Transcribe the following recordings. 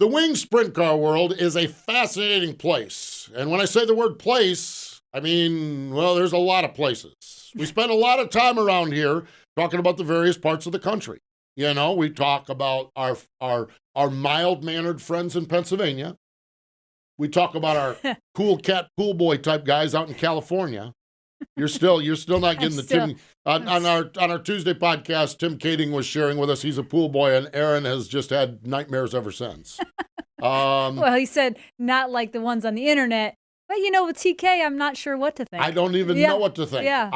The wing sprint car world is a fascinating place. And when I say the word place, I mean, well, there's a lot of places. We spend a lot of time around here talking about the various parts of the country. You know, we talk about our mild-mannered friends in Pennsylvania. We talk about our cool cat, cool boy type guys out in California. You're still not getting the Tim on our Tuesday podcast. Tim Kading was sharing with us. He's a pool boy, and Aaron has just had nightmares ever since. Well, he said not like the ones on the internet. But with TK, I'm not sure what to think. I don't even know what to think. Yeah,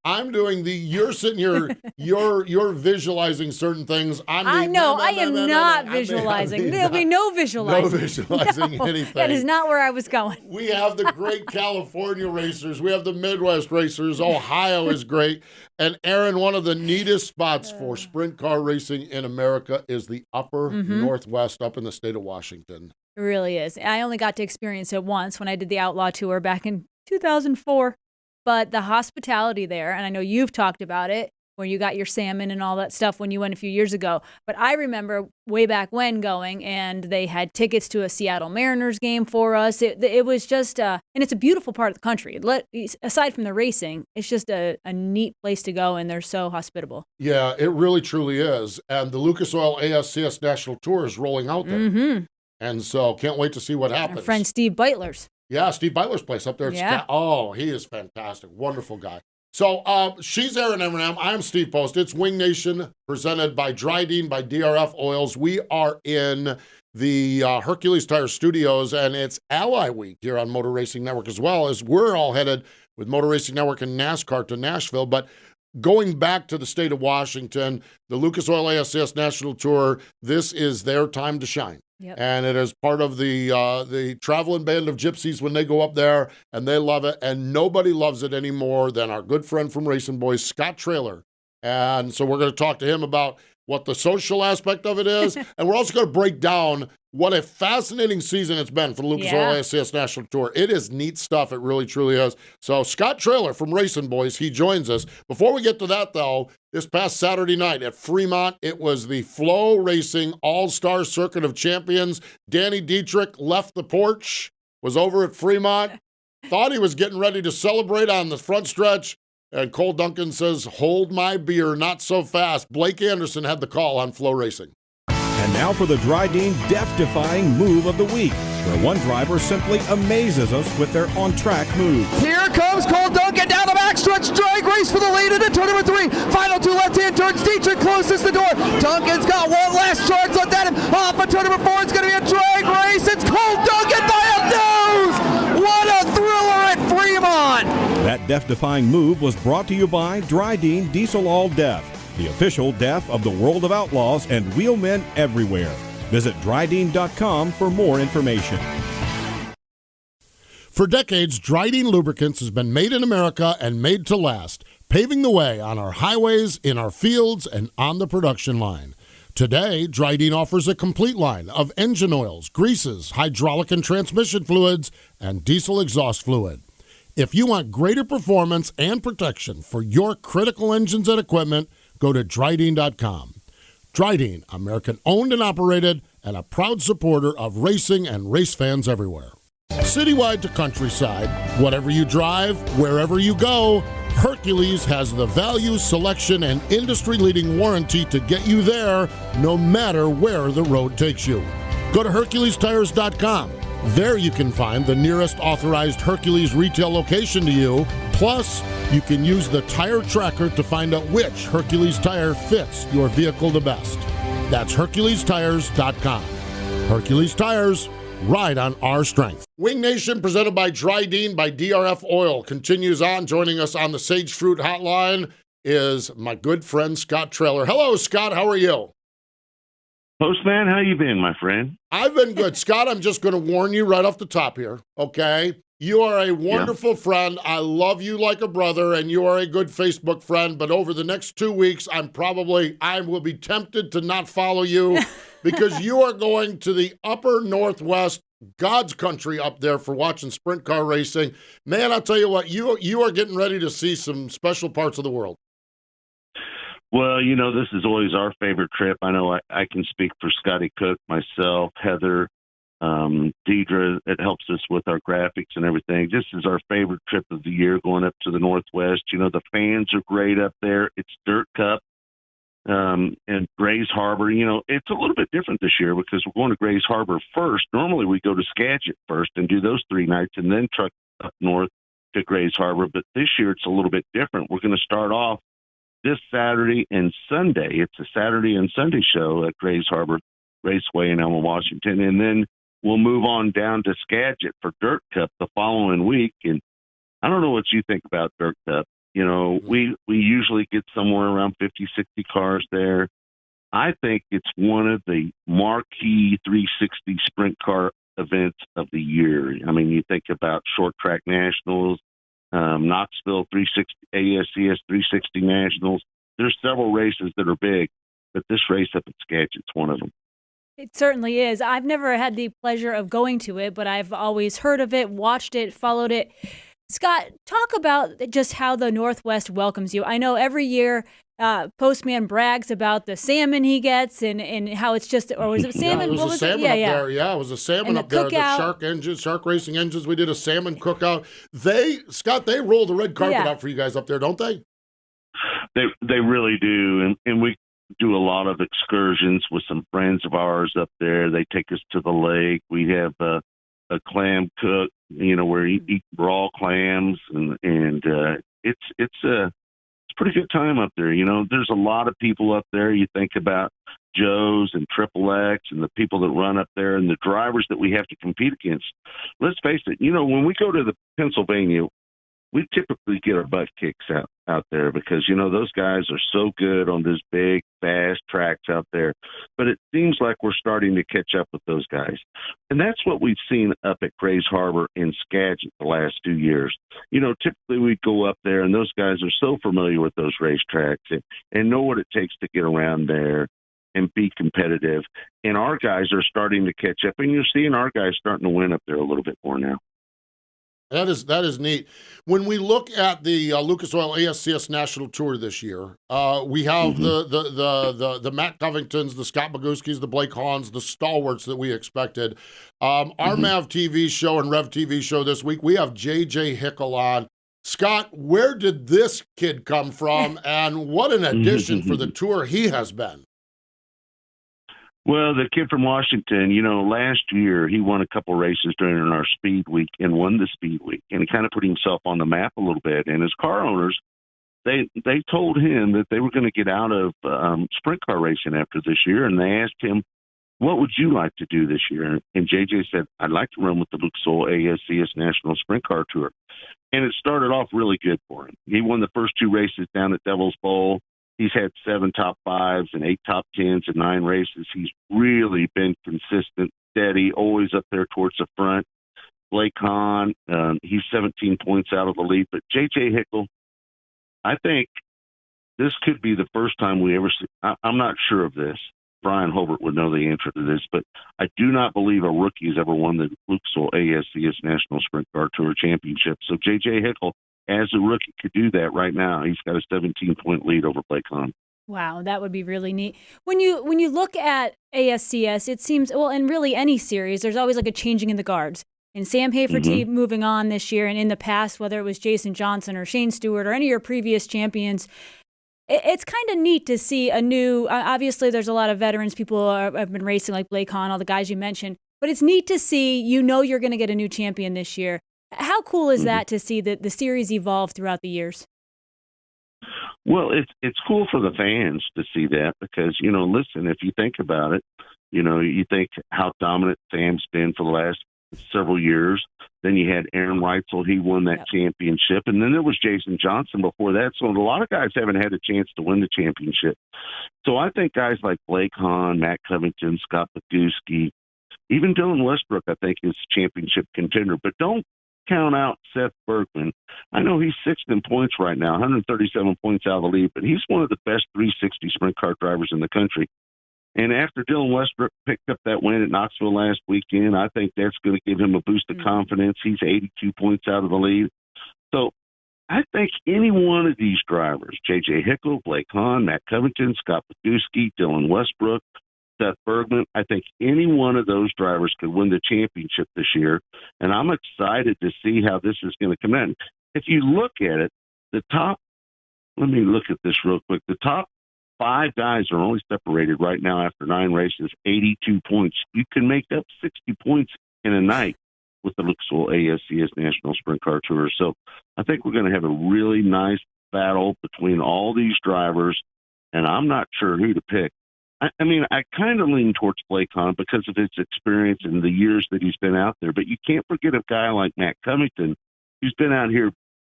I'm doing you're sitting here, you're visualizing certain things. I am not visualizing. There'll be no visualizing. No visualizing anything. That is not where I was going. We have the great California racers. We have the Midwest racers. Ohio is great. And Aaron, one of the neatest spots for sprint car racing in America is the upper Northwest up in the state of Washington. It really is. I only got to experience it once when I did the Outlaw Tour back in 2004. But the hospitality there, and I know you've talked about it, where you got your salmon and all that stuff when you went a few years ago. But I remember way back when going, and they had tickets to a Seattle Mariners game for us. It was just, and it's a beautiful part of the country. Aside from the racing, it's just a neat place to go, and they're so hospitable. Yeah, it really, truly is. And the Lucas Oil ASCS National Tour is rolling out there. Mm-hmm. And so can't wait to see what happens. Our friend Steve Beitler's. Yeah, Steve Beitler's place up there. Yeah. He is fantastic. Wonderful guy. So she's Erin Evernham. I'm Steve Post. It's Wing Nation presented by DRYDENE by DRF Oils. We are in the Hercules Tire Studios, and it's Ally Week here on Motor Racing Network, as well as we're all headed with Motor Racing Network and NASCAR to Nashville. But going back to the state of Washington, the Lucas Oil ASCS National Tour, this is their time to shine. Yep. And it is part of the traveling band of gypsies when they go up there, and they love it. And nobody loves it any more than our good friend from RacinBoys, Scott Traylor. And so we're going to talk to him about what the social aspect of it is. And we're also going to break down what a fascinating season it's been for the Lucas Oil ASCS National Tour. It is neat stuff. It really, truly is. So Scott Traylor from RacinBoys, he joins us. Before we get to that, though, this past Saturday night at Fremont, it was the Flow Racing All-Star Circuit of Champions. Danny Dietrich left the porch, was over at Fremont, thought he was getting ready to celebrate on the front stretch, and Cole Duncan says, "Hold my beer, not so fast." Blake Anderson had the call on Flow Racing. And now for the DRYDENE DEF-DEFYING Move of the Week, where one driver simply amazes us with their on-track move. Here comes Cole Duncan down the backstretch, drag race for the lead into turn number 3. Final 2 left-hand turns, Dietrich closes the door. Duncan's got one last charge left at him. Off of turn number 4, it's going to be a drag race. It's Cole Duncan by a nose! What a thriller at Fremont! That DEF-DEFYING move was brought to you by DRYDENE Diesel All DEF, the official DEF of the world of outlaws and wheelmen everywhere. Visit DRYDENE.com for more information. For decades, DRYDENE Lubricants has been made in America and made to last, paving the way on our highways, in our fields, and on the production line. Today, DRYDENE offers a complete line of engine oils, greases, hydraulic and transmission fluids, and diesel exhaust fluid. If you want greater performance and protection for your critical engines and equipment, go to DRYDENE.com. DRYDENE, American-owned and operated, and a proud supporter of racing and race fans everywhere. Citywide to countryside, whatever you drive, wherever you go, Hercules has the value, selection, and industry-leading warranty to get you there, no matter where the road takes you. Go to HerculesTires.com. There you can find the nearest authorized Hercules retail location to you. Plus, you can use the tire tracker to find out which Hercules tire fits your vehicle the best. That's HerculesTires.com. Hercules Tires, ride on our strength. Wing Nation, presented by DRYDENE by DRF Oil, continues on. Joining us on the Sage Fruit Hotline is my good friend Scott Traylor. Hello, Scott. How are you? Postman, how you been, my friend? I've been good. Scott, I'm just going to warn you right off the top here, okay? You are a wonderful friend. I love you like a brother, and you are a good Facebook friend. But over the next 2 weeks, I will be tempted to not follow you because you are going to the upper Northwest, God's country up there for watching sprint car racing. Man, I'll tell you what, you are getting ready to see some special parts of the world. Well, this is always our favorite trip. I know I can speak for Scotty Cook, myself, Heather, Deidre. It helps us with our graphics and everything. This is our favorite trip of the year, going up to the Northwest. The fans are great up there. It's Dirt Cup and Grays Harbor. It's a little bit different this year because we're going to Grays Harbor first. Normally we go to Skagit first and do those 3 nights and then truck up north to Grays Harbor. But this year it's a little bit different. We're going to start off this Saturday and Sunday. It's a Saturday and Sunday show at Grays Harbor Raceway in Elma, Washington. And then we'll move on down to Skagit for Dirt Cup the following week. And I don't know what you think about Dirt Cup. We usually get somewhere around 50, 60 cars there. I think it's one of the marquee 360 sprint car events of the year. I mean, you think about Short Track Nationals, Knoxville 360, ASCS 360 Nationals. There's several races that are big, but this race up at Skagit's one of them. It certainly is. I've never had the pleasure of going to it, but I've always heard of it, watched it, followed it. Scott, talk about just how the Northwest welcomes you. I know every year Postman brags about the salmon he gets and how it's just, or was it salmon? Yeah, it was a salmon up there. Yeah, it was a salmon and up there. The shark racing engines. We did a salmon cookout. Scott, they roll the red carpet out for you guys up there, don't they? They really do. And we do a lot of excursions with some friends of ours up there. They take us to the lake. We have a clam cook, where you eat raw clams, and it's a pretty good time up there. There's a lot of people up there. You think about Joe's and Triple X and the people that run up there and the drivers that we have to compete against. Let's face it, when we go to the Pennsylvania, we typically get our butt kicks out there because, those guys are so good on those big, fast tracks out there. But it seems like we're starting to catch up with those guys. And that's what we've seen up at Grays Harbor and Skagit the last 2 years. Typically we go up there and those guys are so familiar with those racetracks and know what it takes to get around there and be competitive. And our guys are starting to catch up. And you're seeing our guys starting to win up there a little bit more now. That is neat. When we look at the Lucas Oil ASCS National Tour this year, we have the Matt Covingtons, the Scott Boguskis, the Blake Hahns, the stalwarts that we expected. Our MAV TV show and Rev TV show this week, we have JJ Hickle on. Scott, where did this kid come from, and what an addition for the tour he has been? Well, the kid from Washington, last year he won a couple races during our speed week and won the speed week, and he kind of put himself on the map a little bit. And his car owners, they told him that they were going to get out of sprint car racing after this year, and they asked him, what would you like to do this year? And JJ said, I'd like to run with the Lucas Oil ASCS National Sprint Car Tour. And it started off really good for him. He won the first 2 races down at Devil's Bowl. He's had 7 top 5s and 8 top 10s and 9 races. He's really been consistent, steady, always up there towards the front. Blake Hahn, he's 17 points out of the lead. But J.J. Hickle, I think this could be the first time we ever see. I'm not sure of this. Brian Hobart would know the answer to this, but I do not believe a rookie has ever won the Lucas Oil ASCS National Sprint Car Tour Championship. So J.J. Hickle, as a rookie, could do that right now. He's got a 17-point lead over Blake Hahn. Wow, that would be really neat. When you look at ASCS, it seems, well, and really any series, there's always like a changing in the guards. And Sam Hafertepe moving on this year, and in the past, whether it was Jason Johnson or Shane Stewart or any of your previous champions, it's kind of neat to see a new, obviously there's a lot of veterans, people have been racing like Blake Hahn, all the guys you mentioned, but it's neat to see, you're going to get a new champion this year. How cool is that to see the series evolve throughout the years? Well, it's cool for the fans to see that because, listen, if you think about it, you think how dominant Sam's been for the last several years. Then you had Aaron Reitzel, he won that championship. And then there was Jason Johnson before that. So a lot of guys haven't had a chance to win the championship. So I think guys like Blake Hahn, Matt Covington, Scott Boguski, even Dylan Westbrook, I think is championship contender. But don't count out Seth Bergman. I know he's 6th in points right now, 137 points out of the lead, but he's one of the best 360 sprint car drivers in the country. And after Dylan Westbrook picked up that win at Knoxville last weekend, I think that's going to give him a boost of confidence. He's 82 points out of the lead. So I think any one of these drivers, J.J. Hickle, Blake Hahn, Matt Covington, Scott Pogowski, Dylan Westbrook, Seth Bergman, I think any one of those drivers could win the championship this year, and I'm excited to see how this is going to come in. If you look at it, let me look at this real quick. The top 5 guys are only separated right now after 9 races, 82 points. You can make up 60 points in a night with the Lucasville ASCS National Sprint Car Tour. So I think we're going to have a really nice battle between all these drivers, and I'm not sure who to pick. I mean, I kind of lean towards Blake Hahn because of his experience and the years that he's been out there, but you can't forget a guy like Matt Covington, who's been out here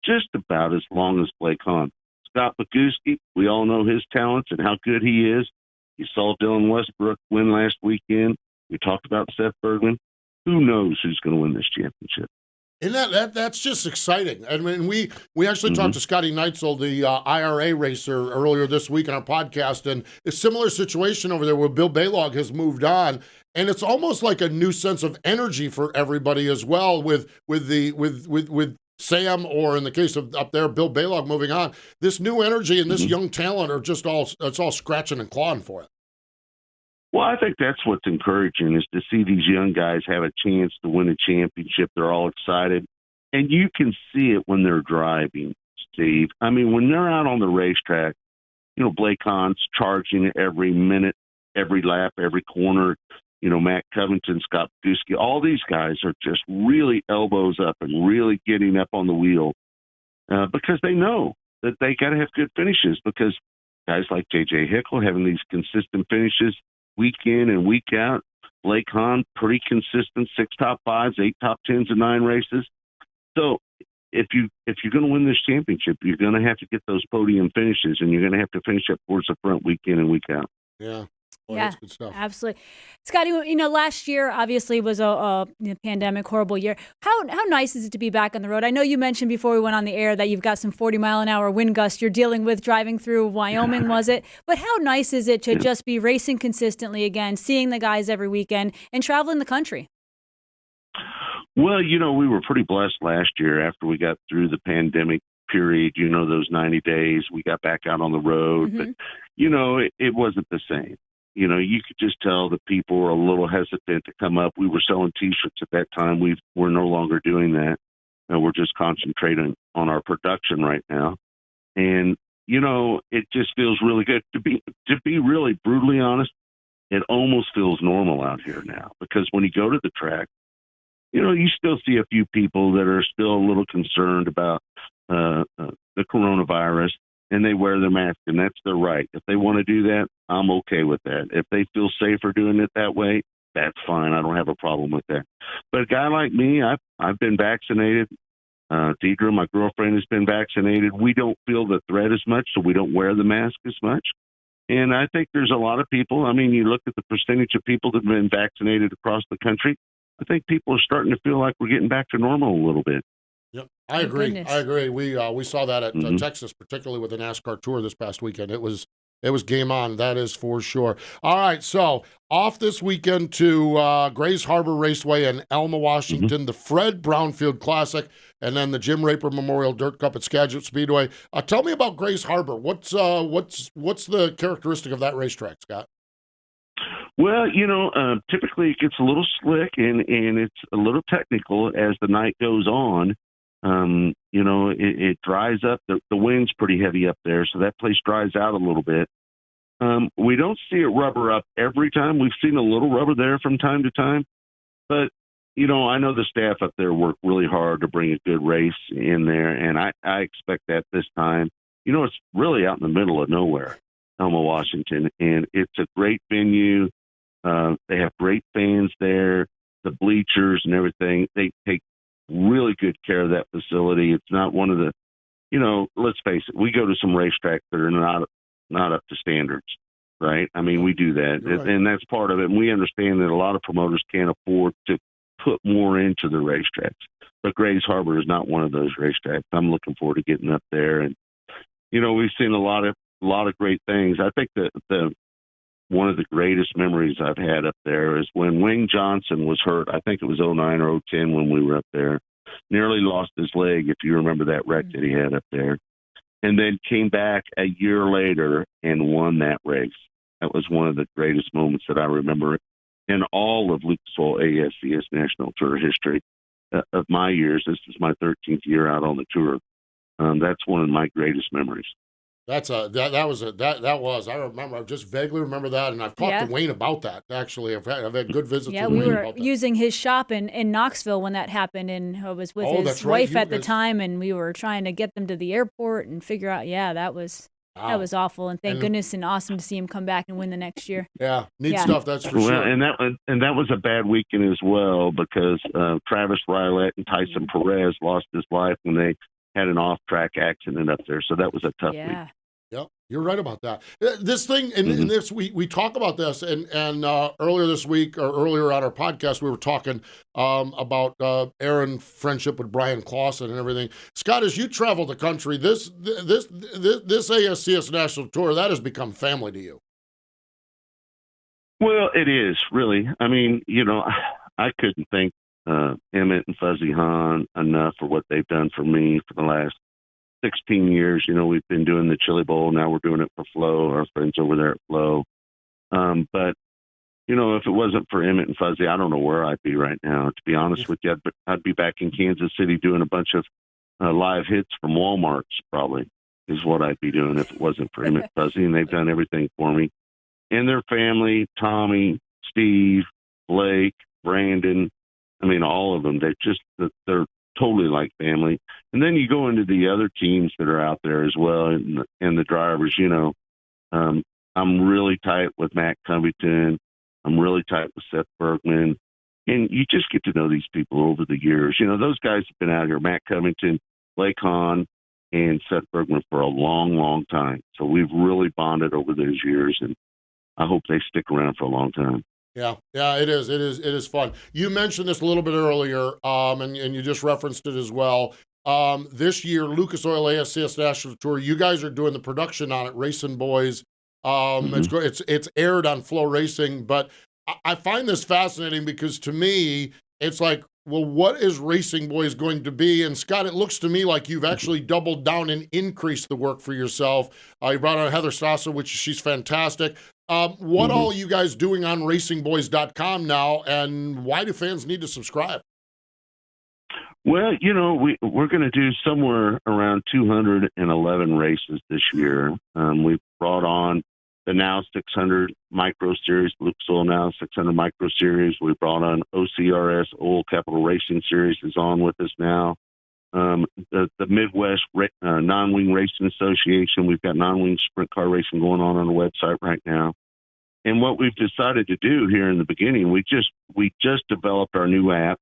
just about as long as Blake Hahn. Scott Pogowski, we all know his talents and how good he is. You saw Dylan Westbrook win last weekend. We talked about Seth Bergman. Who knows who's going to win this championship? And that's just exciting. I mean, we actually talked to Scotty Neitzel, the IRA racer, earlier this week on our podcast, and a similar situation over there where Bill Balog has moved on, and it's almost like a new sense of energy for everybody as well with Sam, or in the case of up there, Bill Balog moving on. This new energy and this young talent are just it's all scratching and clawing for it. Well, I think that's what's encouraging, is to see these young guys have a chance to win a championship. They're all excited. And you can see it when they're driving, Steve. I mean, when they're out on the racetrack, you know, Blake Hahn's charging every minute, every lap, every corner. You know, Matt Covington, Scott Pogowski, all these guys are just really elbows up and really getting up on the wheel because they know that they got to have good finishes, because guys like J.J. Hickle having these consistent finishes week in and week out. Blake Hahn, pretty consistent, 6 top 5s, 8 top 10s in 9 races. So if you're going to win this championship, you're going to have to get those podium finishes, and you're going to have to finish up towards the front week in and week out. Yeah. Boy, yeah, that's good stuff. Absolutely. Scotty, you know, last year obviously was a pandemic, horrible year. How nice is it to be back on the road? I know you mentioned before we went on the air that you've got some 40-mile-an-hour wind gusts you're dealing with driving through Wyoming, was it? But how nice is it to just be racing consistently again, seeing the guys every weekend, and traveling the country? Well, you know, we were pretty blessed last year after we got through the pandemic period. You know, those 90 days, we got back out on the road. But, you know, it wasn't the same. You know, you could just tell that people were a little hesitant to come up. We were selling T-shirts at that time. We're no longer doing that. We're just concentrating on our production right now. And, you know, it just feels really good. To be really brutally honest, it almost feels normal out here now, because when you go to the track, you know, you still see a few people that are still a little concerned about the coronavirus, and they wear their mask, and that's their right. If they want to do that, I'm okay with that. If they feel safer doing it that way, that's fine. I don't have a problem with that. But a guy like me, I've been vaccinated. Deidre, my girlfriend, has been vaccinated. We don't feel the threat as much, so we don't wear the mask as much. And I think there's a lot of people. I mean, you look at the percentage of people that have been vaccinated across the country, I think people are starting to feel like we're getting back to normal a little bit. Yep, I agree. I agree. We saw that at Texas, particularly with the NASCAR Tour this past weekend. It was game on. That is for sure. All right, so off this weekend to Grays Harbor Raceway in Elma, Washington, the Fred Brownfield Classic, and then the Jim Raper Memorial Dirt Cup at Skagit Speedway. Tell me about Grays Harbor. What's the characteristic of that racetrack, Scott? Well, you know, typically it gets a little slick and it's a little technical as the night goes on. You know, it dries up. The wind's pretty heavy up there, so that place dries out a little bit. We don't see it rubber up every time. We've seen a little rubber there from time to time. But, you know, I know the staff up there worked really hard to bring a good race in there, and I expect that this time. You know, it's really out in the middle of nowhere, Elma, Washington, and it's a great venue. They have great fans there, the bleachers and everything. They take really good care of that facility. It's not one of the, you know, let's face it, we go to some racetracks that are not up to standards, right? I mean, we do that, right. And that's part of it. And we understand that a lot of promoters can't afford to put more into the racetracks. But Grays Harbor is not one of those racetracks. I'm looking forward to getting up there. And, you know, we've seen a lot of great things. I think that one of the greatest memories I've had up there is when Wayne Johnson was hurt. I think it was 09 or 010 when we were up there. nearly lost his leg, if you remember that wreck that he had up there, and then came back a year later and won that race. That was one of the greatest moments that I remember in all of Lucas Oil ASCS National Tour history of my years. This is my 13th year out on the tour. That's one of my greatest memories. That was. I remember. I just vaguely remember that, and I've talked to Wayne about that. Actually, I've had good visits. Yeah, with we Wayne were about that. using his shop in Knoxville when that happened, and I was with his wife at the time, and we were trying to get them to the airport and figure out. Yeah, that was awful, and thank goodness, and awesome to see him come back and win the next year. Yeah, neat stuff. That's for sure. And that was a bad weekend as well, because Travis Rylett and Tyson Perez lost his life when they had an off-track accident up there. So that was a tough week. Yep, you're right about that. This thing, and this we talk about this, and earlier this week or earlier on our podcast, we were talking about Erin's friendship with Brian Clausen and everything. Scott, as you travel the country, this ASCS National Tour, that has become family to you. Well, it is really. I mean, I couldn't thank Emmett and Fuzzy Hahn enough for what they've done for me for the last 16 years. We've been doing the Chili Bowl. Now we're doing it for Flo, our friends over there at Flo. But, if it wasn't for Emmett and Fuzzy, I don't know where I'd be right now. To be honest with you, I'd be back in Kansas City doing a bunch of live hits from Walmart's probably is what I'd be doing if it wasn't for Emmett and Fuzzy. And they've done everything for me. And their family, Tommy, Steve, Blake, Brandon, I mean, all of them, they're totally like family. And then you go into the other teams that are out there as well, and the drivers. I'm really tight with Matt Covington. I'm really tight with Seth Bergman, and you just get to know these people over the years. Those guys have been out here, Matt Covington, Blake Hahn, and Seth Bergman, for a long, long time. So we've really bonded over those years, and I hope they stick around for a long time. Yeah, it is fun. You mentioned this a little bit earlier, and you just referenced it as well. This year, Lucas Oil ASCS National Tour, you guys are doing the production on it, RacinBoys. It's aired on Flow Racing, but I find this fascinating because to me, it's like, well, what is RacinBoys going to be? And Scott, it looks to me like you've actually doubled down and increased the work for yourself. You brought on Heather Stasser, which she's fantastic. What all are you guys doing on RacinBoys.com now, and why do fans need to subscribe? Well, we're going to do somewhere around 211 races this year. We've brought on the Now 600 Micro Series, Lucas Oil Now 600 Micro Series. We brought on OCRS, Oil Capital Racing Series, is on with us now. The Midwest Non-Wing Racing Association, we've got non-wing sprint car racing going on the website right now. And what we've decided to do here in the beginning, we just developed our new app,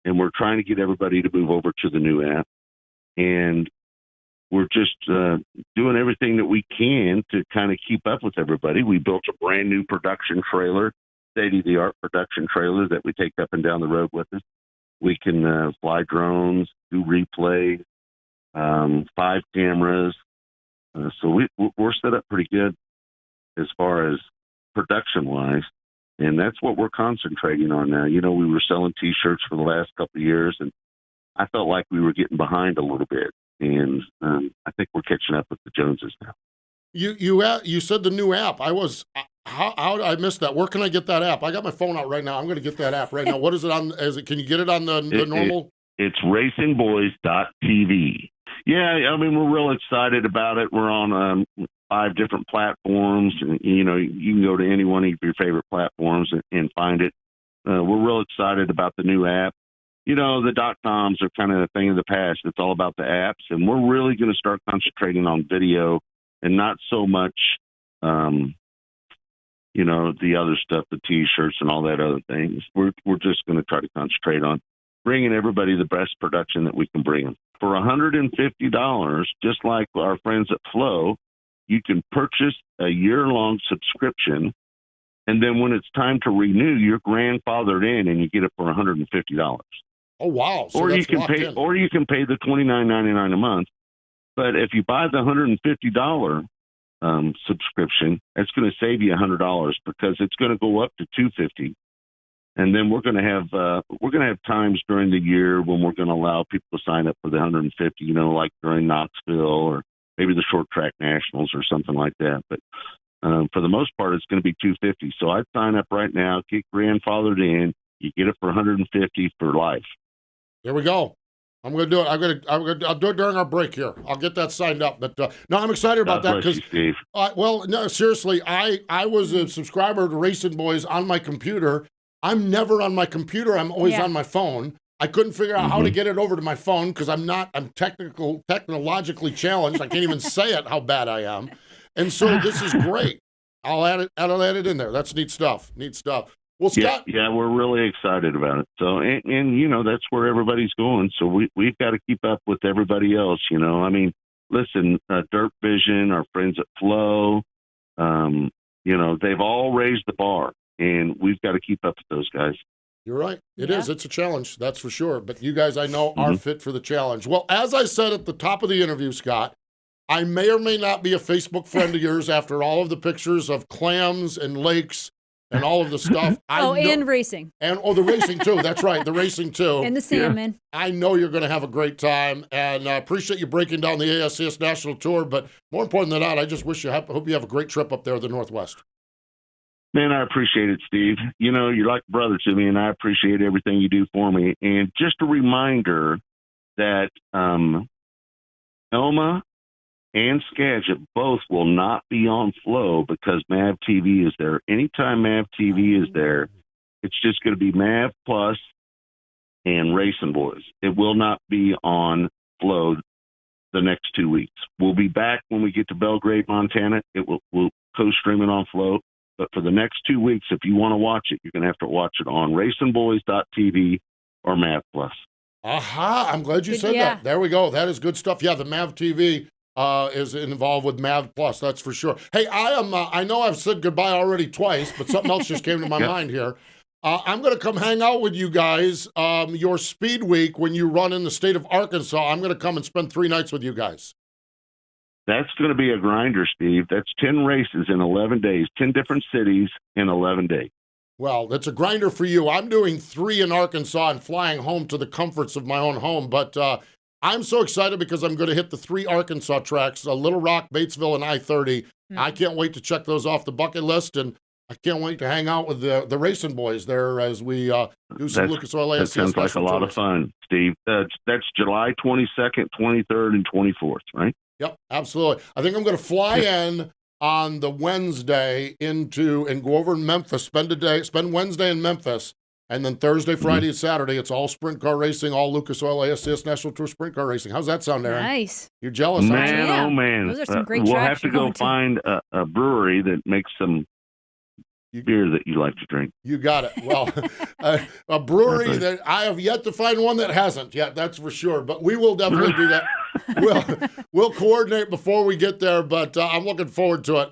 and we're trying to get everybody to move over to the new app. And we're just doing everything that we can to kind of keep up with everybody. We built a brand new production trailer, state-of-the-art production trailer that we take up and down the road with us. We can fly drones, do replay, 5 cameras. So we're set up pretty good as far as production-wise, and that's what we're concentrating on now. We were selling T-shirts for the last couple of years, and I felt like we were getting behind a little bit, and I think we're catching up with the Joneses now. You said the new app. How did I miss that? Where can I get that app? I got my phone out right now. I'm going to get that app right now. What is it on? Can you get it on the normal? It's RacinBoys.tv. Yeah, I mean, we're real excited about it. We're on 5 different platforms. You can go to any one of your favorite platforms and find it. We're real excited about the new app. The .coms are kind of a thing of the past. It's all about the apps, and we're really going to start concentrating on video and not so much, the other stuff, the T-shirts and all that other things. We're just going to try to concentrate on bringing everybody the best production that we can bring them. For $150, just like our friends at Flow, you can purchase a year-long subscription, and then when it's time to renew, you're grandfathered in, and you get it for $150. Oh wow! So or you can pay the $29.99 a month. But if you buy the $150 subscription, it's going to save you $100 because it's going to go up to $250 And then we're going to have times during the year when we're going to allow people to sign up for the 150, like during Knoxville or maybe the short track nationals or something like that. But for the most part, it's going to be 250. So I'd sign up right now, get grandfathered in. You get it for 150 for life. There we go. I'm going to do it. I'll do it during our break here. I'll get that signed up. But no, I'm excited about that because, well, no, seriously, I was a subscriber to Racing Boys on my computer. I'm never on my computer. I'm always on my phone. I couldn't figure out how to get it over to my phone because I'm technologically challenged. I can't even say it how bad I am. And so this is great. I'll add it in there. That's neat stuff. Well, Scott. Yeah, we're really excited about it. So, and that's where everybody's going. So we've got to keep up with everybody else. I mean, listen, Dirt Vision, our friends at Flow, they've all raised the bar, and we've got to keep up with those guys. You're right. It is. It's a challenge, that's for sure. But you guys, I know, are fit for the challenge. Well, as I said at the top of the interview, Scott, I may or may not be a Facebook friend of yours after all of the pictures of clams and lakes and all of the stuff. And racing. And the racing too. That's right. The racing too. And the salmon. Yeah. I know you're going to have a great time, and I appreciate you breaking down the ASCS National Tour. But more important than that, I just hope you have a great trip up there in the Northwest. Man, I appreciate it, Steve. You're like a brother to me, and I appreciate everything you do for me. And just a reminder that Elma and Skagit both will not be on Flow because MAV TV is there. Anytime MAV TV is there, it's just going to be MAV Plus and Racing Boys. It will not be on Flow the next 2 weeks. We'll be back when we get to Belgrade, Montana. We'll co-stream it on Flow. But for the next 2 weeks, if you want to watch it, you're going to have to watch it on RacinBoys.tv or MAV Plus. Aha! I'm glad you said that. There we go. That is good stuff. Yeah, the MAV TV is involved with MAV Plus, that's for sure. Hey, I know I've said goodbye already twice, but something else just came to my mind here. I'm going to come hang out with you guys your Speed Week when you run in the state of Arkansas. I'm going to come and spend 3 nights with you guys. That's going to be a grinder, Steve. That's 10 races in 11 days, 10 different cities in 11 days. Well, that's a grinder for you. I'm doing 3 in Arkansas and flying home to the comforts of my own home, but I'm so excited because I'm going to hit the 3 Arkansas tracks, Little Rock, Batesville, and I-30. I can't wait to check those off the bucket list, and I can't wait to hang out with the Racing Boys there as we do some Lucas Oil ASCS. That sounds like a lot of fun, Steve. That's July 22nd, 23rd, and 24th, right? Yep, absolutely. I think I'm going to fly in on the Wednesday and go over in Memphis, spend Wednesday in Memphis, and then Thursday, Friday, and Saturday, it's all sprint car racing, all Lucas Oil ASCS National Tour sprint car racing. How's that sound, Erin? Nice. You're jealous, aren't you? Man, oh man. Those are some great We'll tracks have to go find a brewery that makes some beer that you like to drink. You got it. Well, a brewery that I have yet to find one that hasn't yet, that's for sure. But we will definitely do that. We'll coordinate before we get there, but I'm looking forward to it.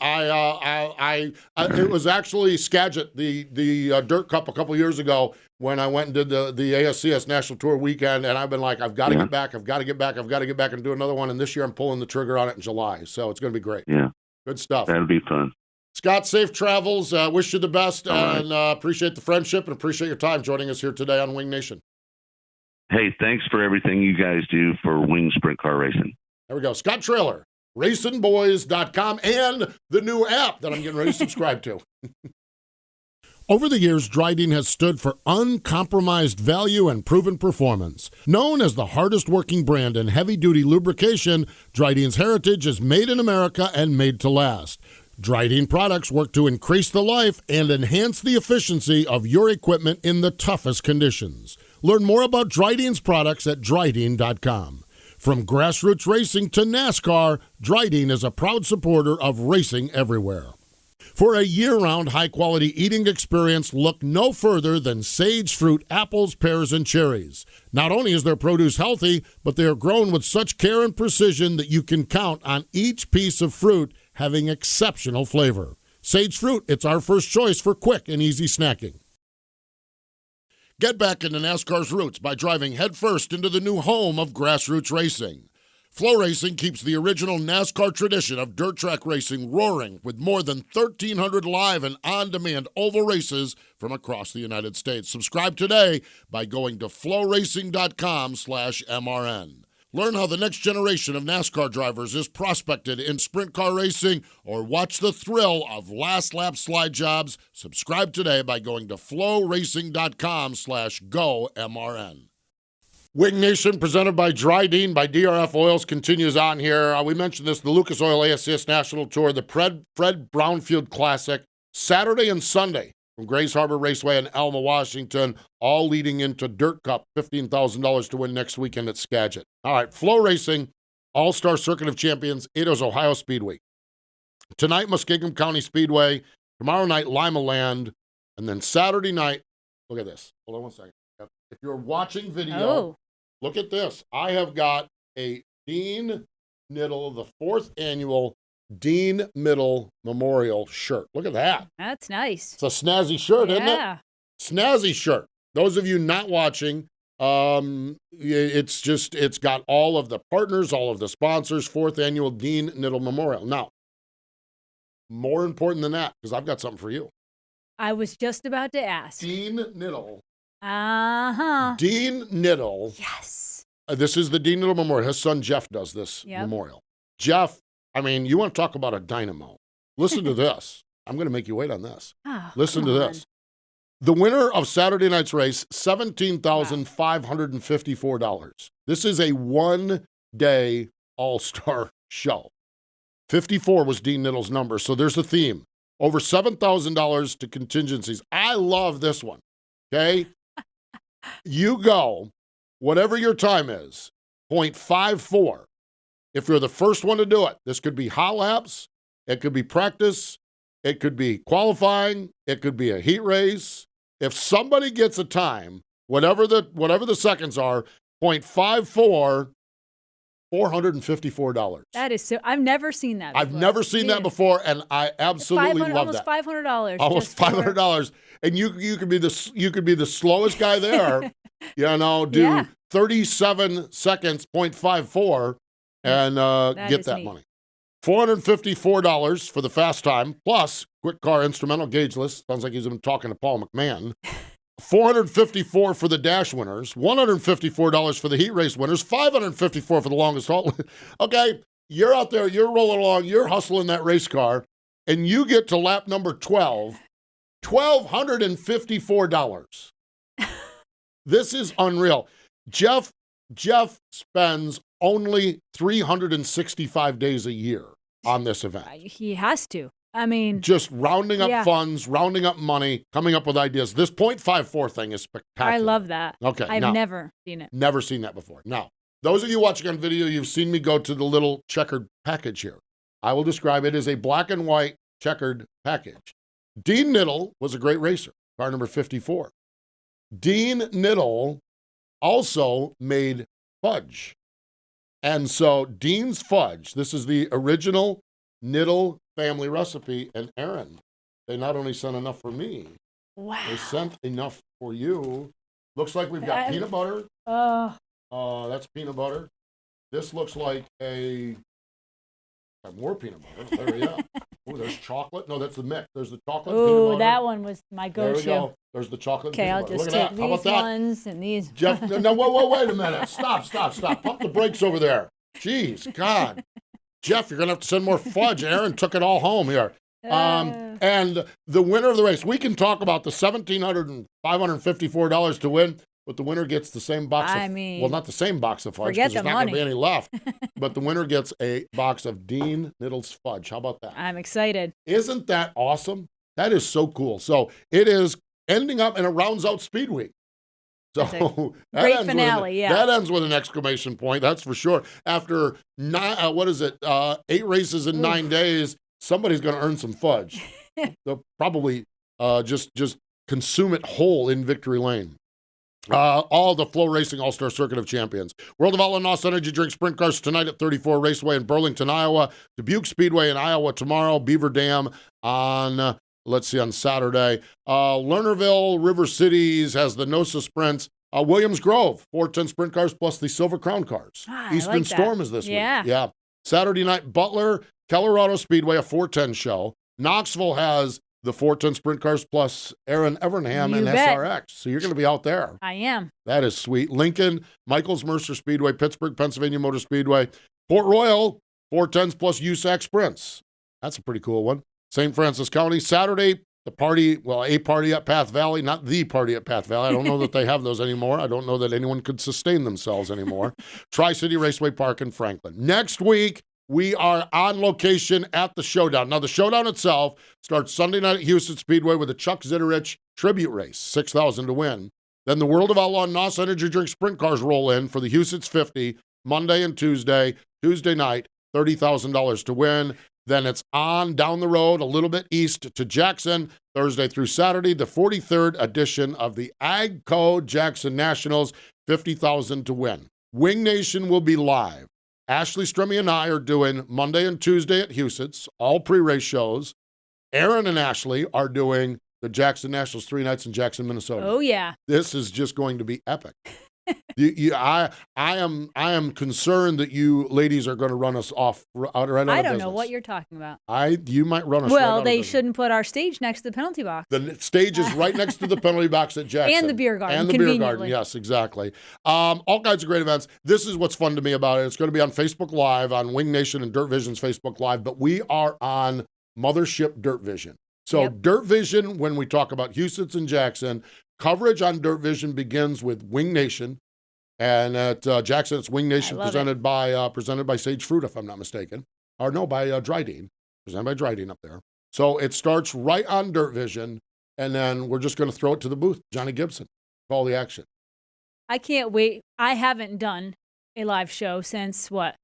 It was actually Skagit, the Dirt Cup a couple years ago when I went and did the ASCS National Tour weekend, and I've been like, I've got to get back and do another one. And this year I'm pulling the trigger on it in July, so it's going to be great. Yeah, good stuff. That'll be fun. Scott, safe travels. Wish you the best, and appreciate the friendship and appreciate your time joining us here today on Wing Nation. Hey, thanks for everything you guys do for Wing Sprint Car Racing. There we go. Scott Traylor, RacinBoys.com, and the new app that I'm getting ready to subscribe to. Over the years, DRYDENE has stood for uncompromised value and proven performance. Known as the hardest working brand in heavy-duty lubrication, DRYDENE's heritage is made in America and made to last. DRYDENE products work to increase the life and enhance the efficiency of your equipment in the toughest conditions. Learn more about DRYDENE's products at DRYDENE.com. From grassroots racing to NASCAR, DRYDENE is a proud supporter of racing everywhere. For a year-round high-quality eating experience, look no further than Sage Fruit apples, pears, and cherries. Not only is their produce healthy, but they are grown with such care and precision that you can count on each piece of fruit having exceptional flavor. Sage Fruit, it's our first choice for quick and easy snacking. Get back into NASCAR's roots by driving headfirst into the new home of grassroots racing. Flow Racing keeps the original NASCAR tradition of dirt track racing roaring with more than 1,300 live and on-demand oval races from across the United States. Subscribe today by going to flowracing.com/MRN. Learn how the next generation of NASCAR drivers is prospected in sprint car racing or watch the thrill of last lap slide jobs. Subscribe today by going to flowracing.com/GoMRN. Wing Nation, presented by DRYDENE by DRF Oils, continues on here. We mentioned this, the Lucas Oil ASCS National Tour, the Fred Brownfield Classic, Saturday and Sunday from Grays Harbor Raceway in Alma, Washington, all leading into Dirt Cup, $15,000 to win next weekend at Skagit. All right, Flow Racing, All-Star Circuit of Champions, it is Ohio Speedway. Tonight, Muskingum County Speedway, tomorrow night, Lima Land, and then Saturday night, look at this. Hold on one second. If you're watching video, look at this. I have got a Dean Niddle, the 4th annual Dean Middle Memorial shirt. Look at that. That's nice. It's a snazzy shirt, isn't it? Snazzy shirt. Those of you not watching, it's got all of the partners, all of the sponsors, 4th annual Dean Niddle Memorial. Now, more important than that, because I've got something for you. I was just about to ask. Dean Niddle. Uh-huh. Dean Niddle. Yes. This is the Dean Niddle Memorial. His son Jeff does this memorial. Jeff, I mean, you want to talk about a dynamo. Listen to this. I'm going to make you wait on this. Oh, Listen to this. The winner of Saturday night's race, $17,554. This is a one-day all-star show. 54 was Dean Niddle's number, so there's a theme. Over $7,000 to contingencies. I love this one, okay? You go, whatever your time is, 0.54. If you're the first one to do it, this could be hot laps, it could be practice, it could be qualifying, it could be a heat race. If somebody gets a time, whatever the seconds are, 0.54, $454. That is so. I've never seen that before. I've never seen that before, and I absolutely love that. Almost $500. Almost $500, and you could be the slowest guy there. Do 37 seconds, 0.54, and get that money. $454 for the fast time, plus quick car instrumental gauge list. Sounds like he's been talking to Paul McMahon. $454 for the dash winners, $154 for the heat race winners, $554 for the longest haul. Okay, you're out there, you're rolling along, you're hustling that race car, and you get to lap number 12, $1,254. This is unreal. Jeff spends only 365 days a year on this event. He has to. I mean, just rounding up funds, rounding up money, coming up with ideas. This 0.54 thing is spectacular. I love that. Okay. I've never seen it. Never seen that before. Now, those of you watching on video, you've seen me go to the little checkered package here. I will describe it as a black and white checkered package. Dean Niddle was a great racer, car number 54. Dean Niddle also made fudge. And so Dean's fudge, this is the original Niddle family recipe, and Erin, they not only sent enough for me, they sent enough for you. Looks like we've got peanut butter. That's peanut butter. This looks like more peanut butter. There we go. Oh, there's chocolate. No, that's the mix. There's the chocolate. Oh, that one was my go-to. There we go. There's the chocolate. Okay, I'll just take these ones and these. Jeff, no, wait a minute. Stop. Pump the brakes over there. Jeez, God. Jeff, you're going to have to send more fudge. Erin took it all home here. And the winner of the race, we can talk about the $1,554 to win, but the winner gets the same box not the same box of fudge, because there's not going to be any left, but the winner gets a box of Dean Niddle's fudge. How about that? I'm excited. Isn't that awesome? That is so cool. So it is ending up, and it rounds out Speed Week. So great finale, That ends with an exclamation point, that's for sure. After 8 races in 9 days, somebody's going to earn some fudge. They'll probably just consume it whole in Victory Lane. All the Flow Racing All-Star Circuit of Champions. World of Outlaw NOS Energy Drink Sprint Cars tonight at 34 Raceway in Burlington, Iowa. Dubuque Speedway in Iowa tomorrow. Beaver Dam on Saturday. Lernerville River Cities has the NOSA Sprints Williams Grove, 410 sprint cars plus the Silver Crown cars. I Eastern like that. Storm is this week. Yeah. Saturday night, Butler, Colorado Speedway, a 410 show. Knoxville has the 410 sprint cars plus Erin Evernham and bet. SRX. So you're going to be out there. I am. That is sweet. Lincoln, Michaels Mercer Speedway, Pittsburgh, Pennsylvania Motor Speedway, Port Royal, 410s plus USAC sprints. That's a pretty cool one. St. Francis County, Saturday, a party at Path Valley, not the party at Path Valley. I don't know that they have those anymore. I don't know that anyone could sustain themselves anymore. Tri-City Raceway Park in Franklin. Next week, we are on location at the Showdown. Now, the Showdown itself starts Sunday night at Houston Speedway with a Chuck Zitterich tribute race, 6,000 to win. Then the World of Outlaw and NOS Energy Drink Sprint Cars roll in for the Houston's 50, Monday and Tuesday. Tuesday night, $30,000 to win. Then it's on down the road a little bit east to Jackson, Thursday through Saturday, the 43rd edition of the AGCO Jackson Nationals, $50,000 to win. Wing Nation will be live. Ashley Stremme and I are doing Monday and Tuesday at Huset's, all pre-race shows. Aaron and Ashley are doing the Jackson Nationals 3 nights in Jackson, Minnesota. Oh, yeah. This is just going to be epic. I am concerned that you ladies are going to run us off right out of business. I don't know what you're talking about. You might run us. Well, right they out of shouldn't put our stage next to the penalty box. The stage is right next to the penalty box at Jackson. And the beer garden. And the beer garden, yes, exactly. All kinds of great events. This is what's fun to me about it. It's going to be on Facebook Live, on Wing Nation and Dirt Vision's Facebook Live, but we are on Mothership Dirt Vision. So Dirt Vision, when we talk about Houston and Jackson, coverage on Dirt Vision begins with Wing Nation. And at Jackson, it's Wing Nation presented by Sage Fruit, if I'm not mistaken. Or no, by DRYDENE. Presented by DRYDENE up there. So it starts right on Dirt Vision, and then we're just going to throw it to the booth. Johnny Gibson, call the action. I can't wait. I haven't done a live show since what?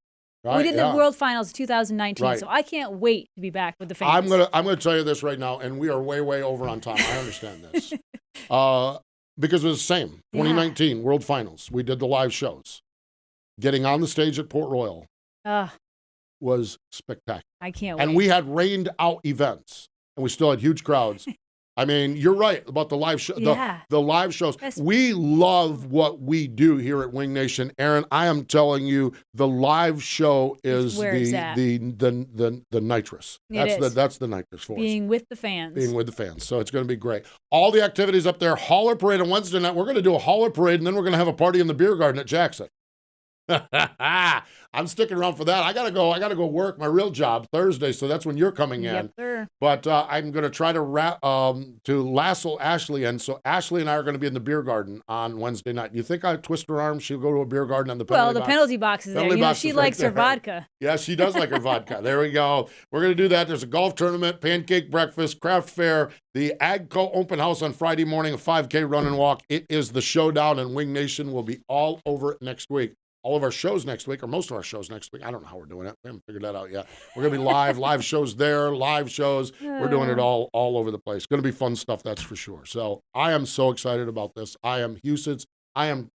Right, we did the World Finals of 2019, so I can't wait to be back with the fans. I'm gonna tell you this right now, and we are way over on time. I understand this. Because it was the same. 2019 World Finals. We did the live shows. Getting on the stage at Port Royal was spectacular. I can't wait. And we had rained out events, and we still had huge crowds. I mean, you're right about the live show. The live shows. We love what we do here at Wing Nation. Aaron, I am telling you, the live show is the nitrous. That's the nitrous for us. Being with the fans. Being with the fans. So it's going to be great. All the activities up there. Hauler Parade on Wednesday night. We're going to do a Hauler Parade, and then we're going to have a party in the beer garden at Jackson. I'm sticking around for that. I gotta go work my real job Thursday, so that's when you're coming in. Yep, sir. But I'm gonna try to lasso Ashley in. So Ashley and I are gonna be in the beer garden on Wednesday night. You think I twist her arm? She'll go to a beer garden on the penalty box. Well, the penalty box is there. You know, she likes her vodka. Yeah, she does like her vodka. There we go. We're gonna do that. There's a golf tournament, pancake breakfast, craft fair, the AGCO open house on Friday morning, a 5K run and walk. It is the Showdown, and Wing Nation will be all over it next week. All of our shows next week, or most of our shows next week. I don't know how we're doing it. We haven't figured that out yet. We're going to be live shows there, live shows. We're doing it all over the place. Going to be fun stuff, that's for sure. So I am so excited about this. I am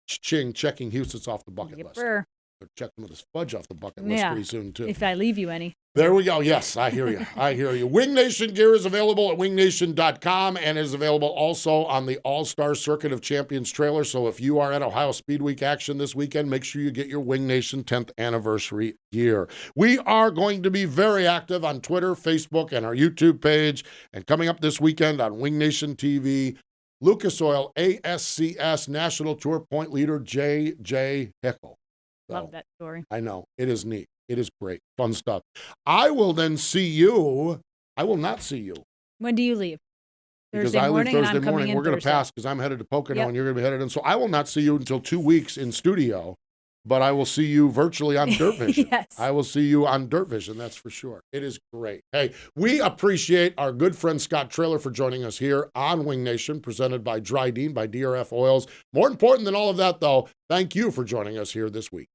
checking Houston's off the bucket list. They're checking with his fudge off the bucket list pretty soon, too. If I leave you any. There we go. Yes, I hear you. Wing Nation gear is available at wingnation.com and is available also on the All-Star Circuit of Champions trailer. So if you are at Ohio Speed Week action this weekend, make sure you get your Wing Nation 10th anniversary gear. We are going to be very active on Twitter, Facebook, and our YouTube page. And coming up this weekend on Wing Nation TV, Lucas Oil ASCS National Tour Point Leader J.J. Hickle. Love that story. I know. It is neat. It is great. Fun stuff. I will then see you. I will not see you. When do you leave? Thursday morning. Because I leave Thursday morning. We're going to pass because I'm headed to Pocono and you're going to be headed in. So I will not see you until 2 weeks in studio, but I will see you virtually on Dirt Vision. Yes. I will see you on Dirt Vision. That's for sure. It is great. Hey, we appreciate our good friend Scott Traylor for joining us here on Wing Nation, presented by DRYDENE, by DRF Oils. More important than all of that, though, thank you for joining us here this week.